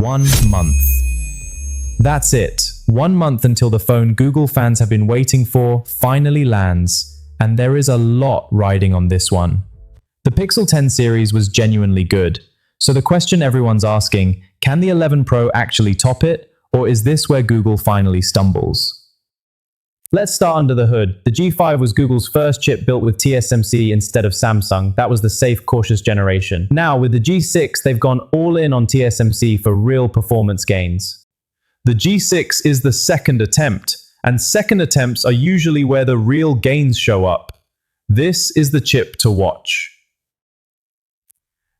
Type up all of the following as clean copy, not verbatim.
1 month. That's it. 1 month until the phone Google fans have been waiting for finally lands, and there is a lot riding on this one. The Pixel 10 series was genuinely good, so the question everyone's asking, can the 11 Pro actually top it, or is this where Google finally stumbles? Let's start under the hood. The G5 was Google's first chip built with TSMC instead of Samsung. That was the safe, cautious generation. Now, with the G6, they've gone all in on TSMC for real performance gains. The G6 is the second attempt, and second attempts are usually where the real gains show up. This is the chip to watch.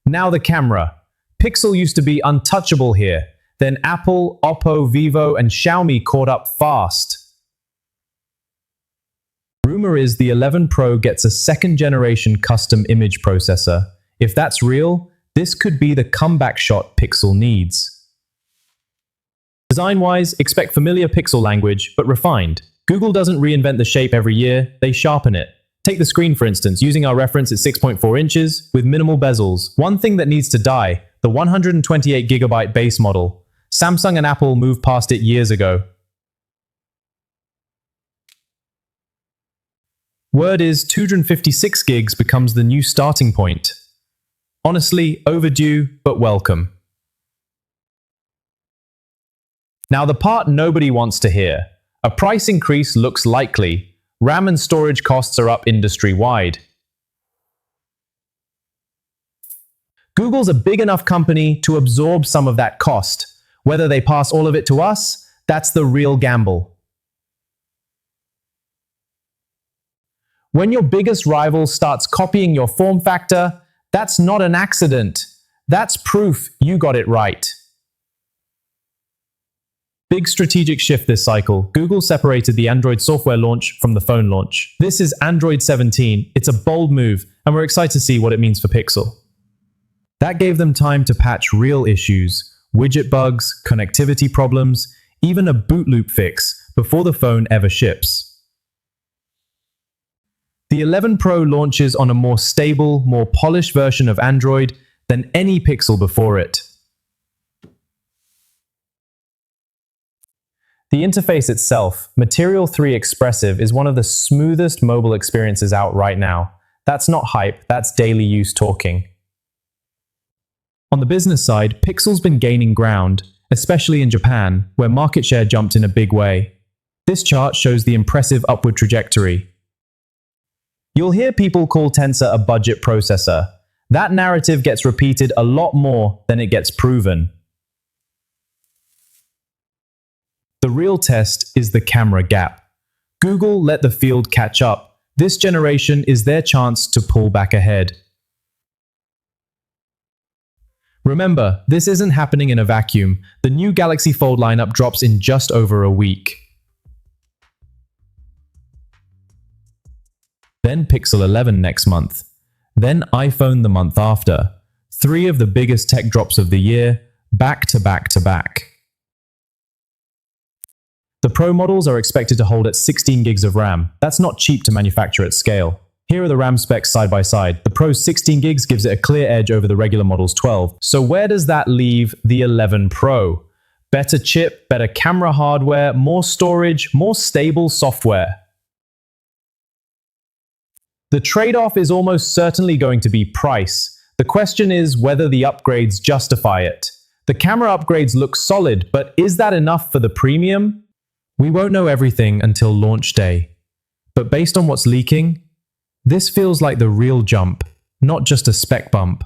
Now the camera. Pixel used to be untouchable here. Then Apple, Oppo, Vivo, and Xiaomi caught up fast. Rumor is the 11 Pro gets a second-generation custom image processor. If that's real, this could be the comeback shot Pixel needs. Design-wise, expect familiar Pixel language, but refined. Google doesn't reinvent the shape every year, they sharpen it. Take the screen for instance, using our reference at 6.4 inches with minimal bezels. One thing that needs to die, the 128GB base model. Samsung and Apple moved past it years ago. Word is 256 gigs becomes the new starting point. Honestly, overdue, but welcome. Now the part nobody wants to hear. A price increase looks likely. RAM and storage costs are up industry-wide. Google's a big enough company to absorb some of that cost. Whether they pass all of it to us, that's the real gamble. When your biggest rival starts copying your form factor, that's not an accident. That's proof you got it right. Big strategic shift this cycle. Google separated the Android software launch from the phone launch. This is Android 17. It's a bold move, and we're excited to see what it means for Pixel. That gave them time to patch real issues, widget bugs, connectivity problems, even a boot loop fix before the phone ever ships. The 11 Pro launches on a more stable, more polished version of Android than any Pixel before it. The interface itself, Material 3 Expressive, is one of the smoothest mobile experiences out right now. That's not hype, that's daily use talking. On the business side, Pixel's been gaining ground, especially in Japan, where market share jumped in a big way. This chart shows the impressive upward trajectory. You'll hear people call Tensor a budget processor. That narrative gets repeated a lot more than it gets proven. The real test is the camera gap. Google let the field catch up. This generation is their chance to pull back ahead. Remember, this isn't happening in a vacuum. The new Galaxy Fold lineup drops in just over a week. Then Pixel 11 next month. Then iPhone the month after. 3 of the biggest tech drops of the year, back to back to back. The Pro models are expected to hold at 16 gigs of RAM. That's not cheap to manufacture at scale. Here are the RAM specs side by side. The Pro's 16 gigs gives it a clear edge over the regular model's 12. So where does that leave the 11 Pro? Better chip, better camera hardware, more storage, more stable software. The trade-off is almost certainly going to be price. The question is whether the upgrades justify it. The camera upgrades look solid, but is that enough for the premium? We won't know everything until launch day. But based on what's leaking, this feels like the real jump, not just a spec bump.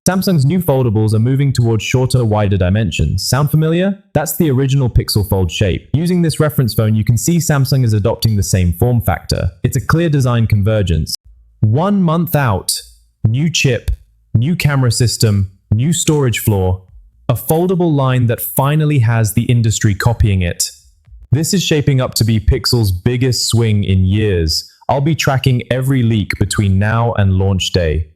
Samsung's new foldables are moving towards shorter, wider dimensions. Sound familiar? That's the original Pixel Fold shape. Using this reference phone, you can see Samsung is adopting the same form factor. It's a clear design convergence. 1 month out, new chip, new camera system, new storage floor, a foldable line that finally has the industry copying it. This is shaping up to be Pixel's biggest swing in years. I'll be tracking every leak between now and launch day.